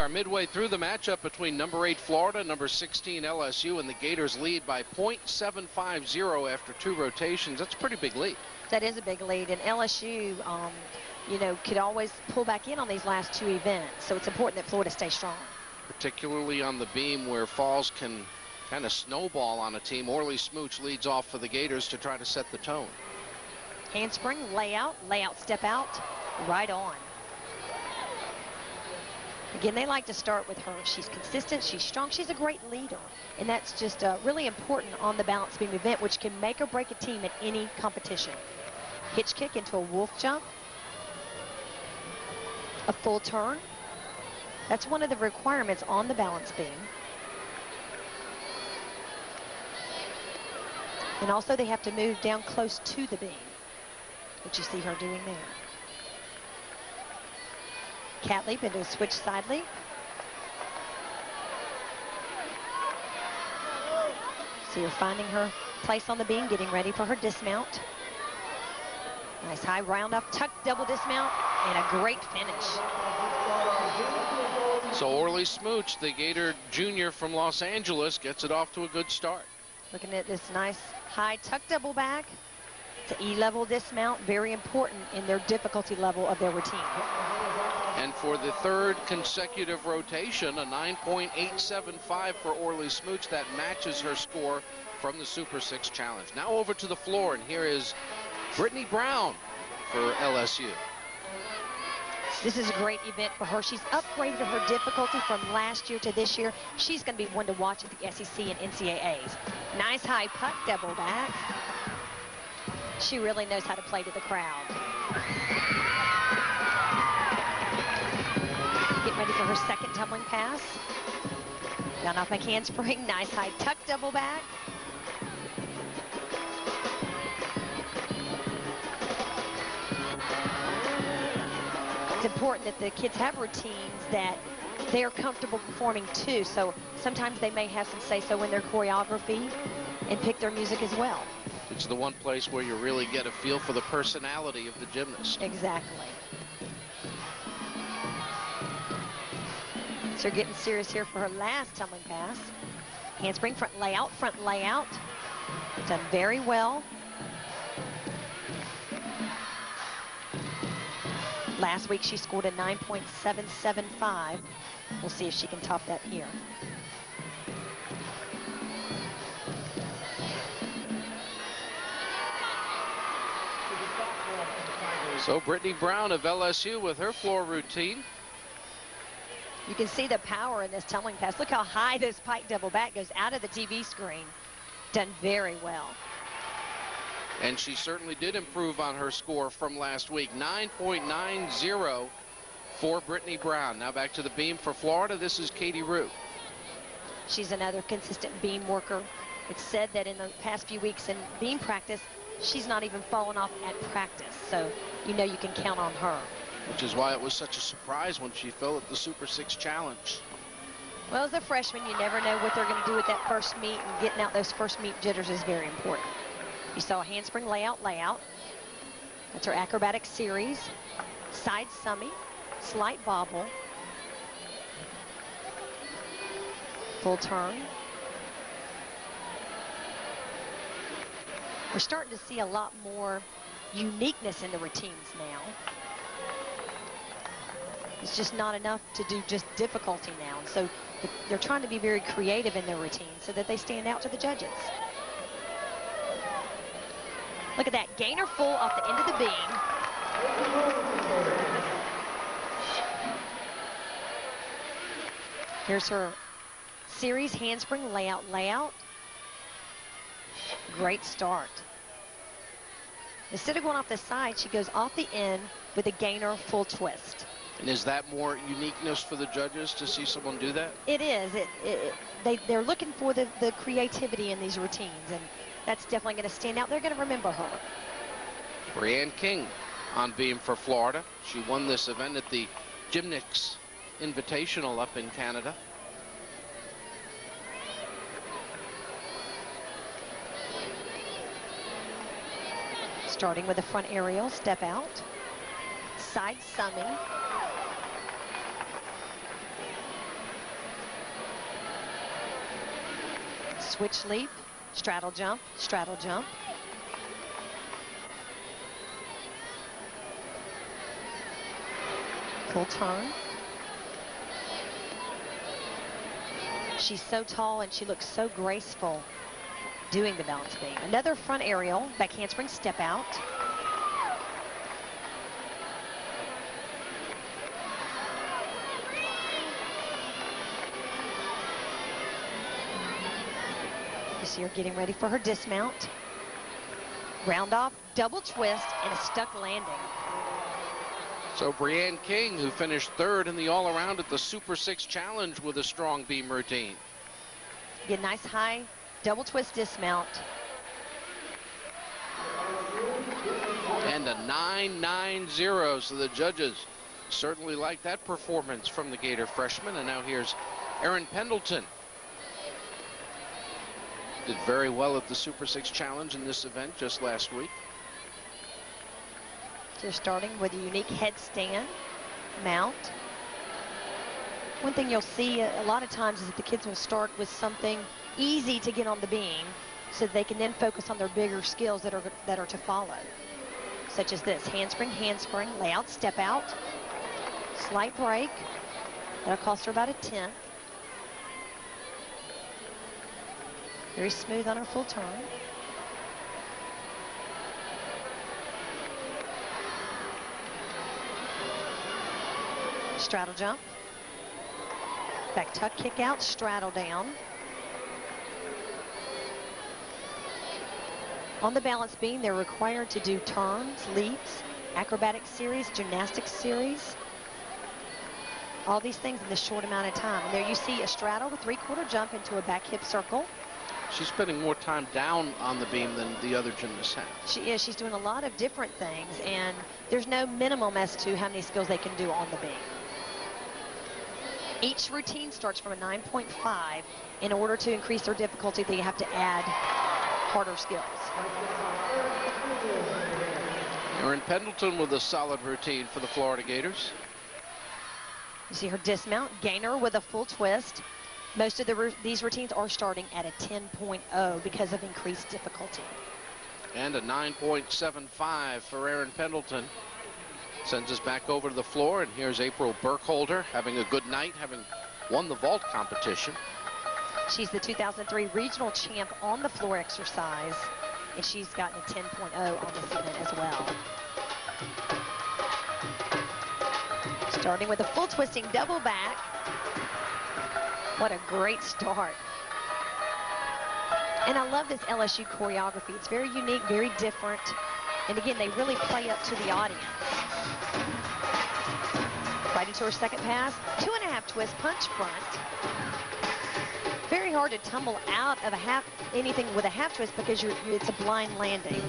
are midway through the matchup between number 8 Florida, number 16 LSU, and the Gators lead by .750 after 2 rotations. That's a pretty big lead. That is a big lead, and LSU, you know, could always pull back in on these last 2 events. So it's important that Florida stay strong. Particularly on the beam where falls can kind of snowball on a team. Orley Szmuch leads off for the Gators to try to set the tone. Handspring, layout, step out, right on. Again, they like to start with her. She's consistent, she's strong, she's a great leader. And that's just really important on the balance beam event, which can make or break a team at any competition. Hitch kick into a wolf jump. A full turn. That's one of the requirements on the balance beam. And also they have to move down close to the beam, which you see her doing there. Cat leap into a switch side leap. So you're finding her place on the beam, getting ready for her dismount. Nice high round up, tuck double dismount, and a great finish. So Orley Szmuch, the Gator junior from Los Angeles, gets it off to a good start. Looking at this nice high tuck double back. It's an E-level dismount, very important in their difficulty level of their routine. And for the 3rd consecutive rotation, a 9.875 for Orley Szmuch. That matches her score from the Super 6 Challenge. Now over to the floor, and here is Britney Brown for LSU. This is a great event for her. She's upgraded her difficulty from last year to this year. She's going to be one to watch at the SEC and NCAAs. Nice high puck double back. She really knows how to play to the crowd. Get ready for her 2nd tumbling pass. Down off my handspring. Nice high tuck double back. It's important that the kids have routines that they're comfortable performing too. So sometimes they may have some say-so in their choreography and pick their music as well. It's the one place where you really get a feel for the personality of the gymnast. Exactly. So we're getting serious here for her last tumbling pass. Handspring, front layout, Done very well. Last week she scored a 9.775. We'll see if she can top that here. So Britney Brown of LSU with her floor routine. You can see the power in this tumbling pass. Look how high this pike double back goes out of the TV screen. Done very well. And she certainly did improve on her score from last week. 9.90 for Britney Brown. Now back to the beam for Florida. This is Katie Rue. She's another consistent beam worker. It's said that in the past few weeks in beam practice, she's not even fallen off at practice. So you know you can count on her. Which is why it was such a surprise when she fell at the Super 6 Challenge. Well, as a freshman, you never know what they're going to do with that first meet, and getting out those first meet jitters is very important. You saw a handspring layout. That's her acrobatic series. Side summy, slight bobble. Full turn. We're starting to see a lot more uniqueness in the routines now. It's just not enough to do just difficulty now. So they're trying to be very creative in their routine so that they stand out to the judges. Look at that, gainer full off the end of the beam. Here's her series, handspring, layout. Great start. Instead of going off the side, she goes off the end with a gainer full twist. And is that more uniqueness for the judges to see someone do that? It is. They're looking for the creativity in these routines, and that's definitely going to stand out. They're going to remember her. Breanna King on beam for Florida. She won this event at the Gymnastics Invitational up in Canada. Starting with a front aerial, step out. Side summing. Switch leap, straddle jump, straddle jump. Full turn. She's so tall and she looks so graceful doing the balance beam. Another front aerial, back handspring step out. You see her getting ready for her dismount. Round off, double twist, and a stuck landing. So Breanna King, who finished third in the all-around at the Super 6 Challenge with a strong beam routine. Get a nice high double twist dismount. And a 9.90, so the judges certainly like that performance from the Gator freshman. And now here's Erin Pendleton. Did very well at the Super 6 Challenge in this event just last week. Just starting with a unique headstand mount. One thing you'll see a lot of times is that the kids will start with something easy to get on the beam so they can then focus on their bigger skills that are to follow, such as this handspring, layout, step out, slight break. That'll cost her about a 10th. Very smooth on her full turn. Straddle jump. Back tuck kick out, straddle down. On the balance beam, they're required to do turns, leaps, acrobatic series, gymnastics series. All these things in this short amount of time. And there you see a straddle, a 3/4 jump into a back hip circle. She's spending more time down on the beam than the other gymnasts have. She is. She's doing a lot of different things, and there's no minimum as to how many skills they can do on the beam. Each routine starts from a 9.5. In order to increase their difficulty, they have to add harder skills. Erin Pendleton with a solid routine for the Florida Gators. You see her dismount, gainer with a full twist. Most of these routines are starting at a 10.0 because of increased difficulty. And a 9.75 for Erin Pendleton. Sends us back over to the floor, and here's April Burkholder having a good night, having won the vault competition. She's the 2003 regional champ on the floor exercise, and she's gotten a 10.0 on this event as well. Starting with a full twisting double back. What a great start. And I love this LSU choreography. It's very unique, very different. And again, they really play up to the audience. Right into her second pass, 2.5 twist, punch front. Very hard to tumble out of anything with a half twist because it's a blind landing.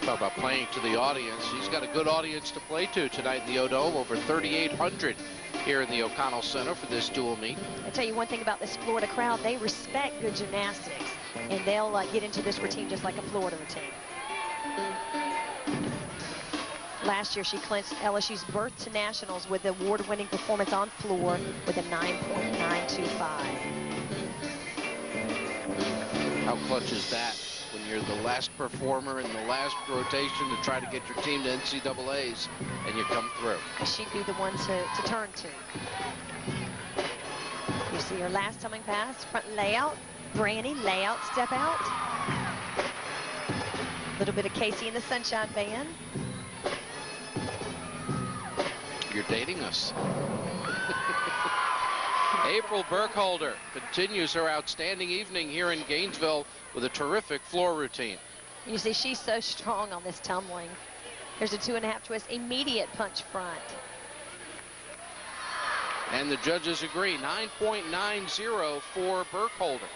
Talk about playing to the audience. She's got a good audience to play to tonight in the O-Dome. Over 3,800 here in the O'Connell Center for this dual meet. I tell you one thing about this Florida crowd, they respect good gymnastics, and they'll get into this routine just like a Florida routine. Last year, she clinched LSU's berth to nationals with the award-winning performance on floor with a 9.925. How clutch is that when you're the last performer in the last rotation to try to get your team to NCAAs and you come through? She'd be the one to turn to. You see her last timing pass, front layout, Breanna, layout, step out. A little bit of Casey in the Sunshine Band. You're dating us. April Burkholder continues her outstanding evening here in Gainesville with a terrific floor routine. You see, she's so strong on this tumbling. There's a 2.5 twist, immediate punch front. And the judges agree, 9.90 for Burkholder.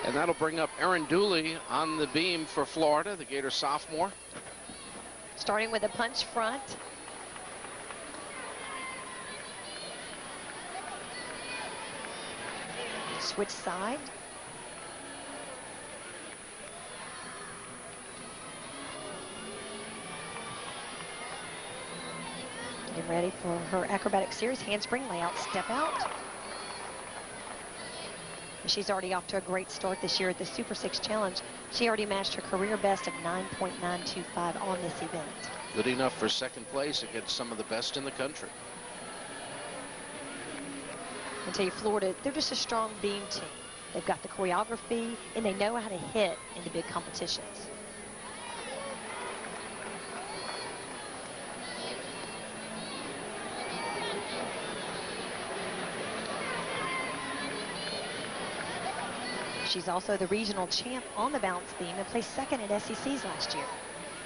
And that'll bring up Erin Dooley on the beam for Florida, the Gator sophomore. Starting with a punch front. Switch side. Getting ready for her acrobatic series. Handspring, layout, step out. She's already off to a great start this year at the Super 6 Challenge. She already matched her career best of 9.925 on this event. Good enough for second place against some of the best in the country. I tell you, Florida, they're just a strong beam team. They've got the choreography, and they know how to hit in the big competitions. She's also the regional champ on the balance beam and placed second at SECs last year.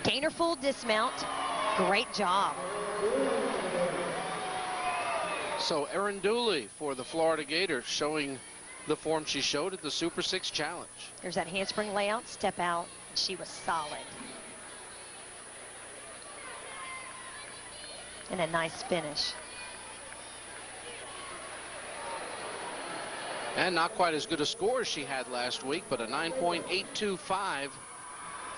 Gainer full dismount. Great job. So Erin Dooley for the Florida Gators, showing the form she showed at the Super 6 Challenge. There's that handspring layout, step out. She was solid. And a nice finish. And not quite as good a score as she had last week, but a 9.825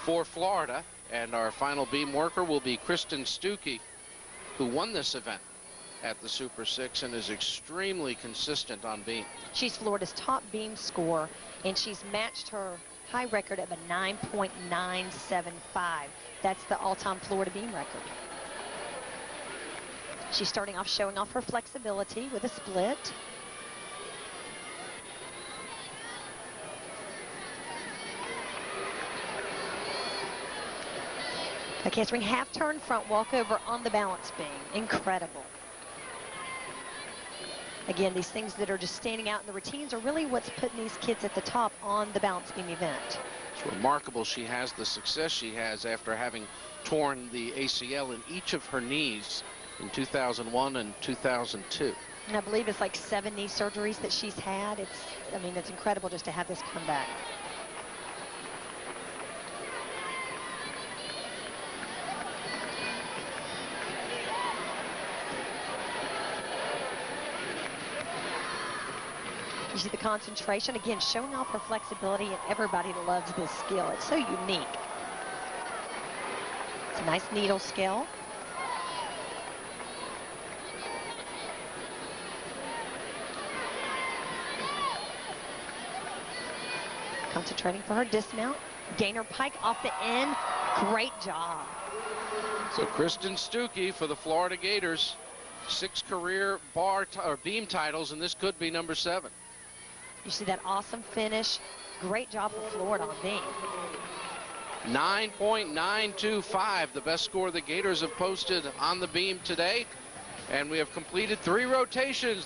for Florida. And our final beam worker will be Kristin Stucky, who won this event at the Super 6 and is extremely consistent on beam. She's Florida's top beam scorer, and she's matched her high record of a 9.975. That's the all-time Florida beam record. She's starting off showing off her flexibility with a split. A handspring half turn front walkover on the balance beam. Incredible. Again, these things that are just standing out in the routines are really what's putting these kids at the top on the balance beam event. It's remarkable she has the success she has after having torn the ACL in each of her knees in 2001 and 2002. And I believe it's like 7 knee surgeries that she's had. I mean, it's incredible just to have this come back. You see the concentration, again, showing off her flexibility, and everybody loves this skill. It's so unique. It's a nice needle skill. Concentrating for her dismount. Gainer pike off the end. Great job. So Kristin Stucky for the Florida Gators. 6 career beam titles, and this could be number 7. You see that awesome finish. Great job for Florida on beam. 9.925, the best score the Gators have posted on the beam today. And we have completed 3 rotations.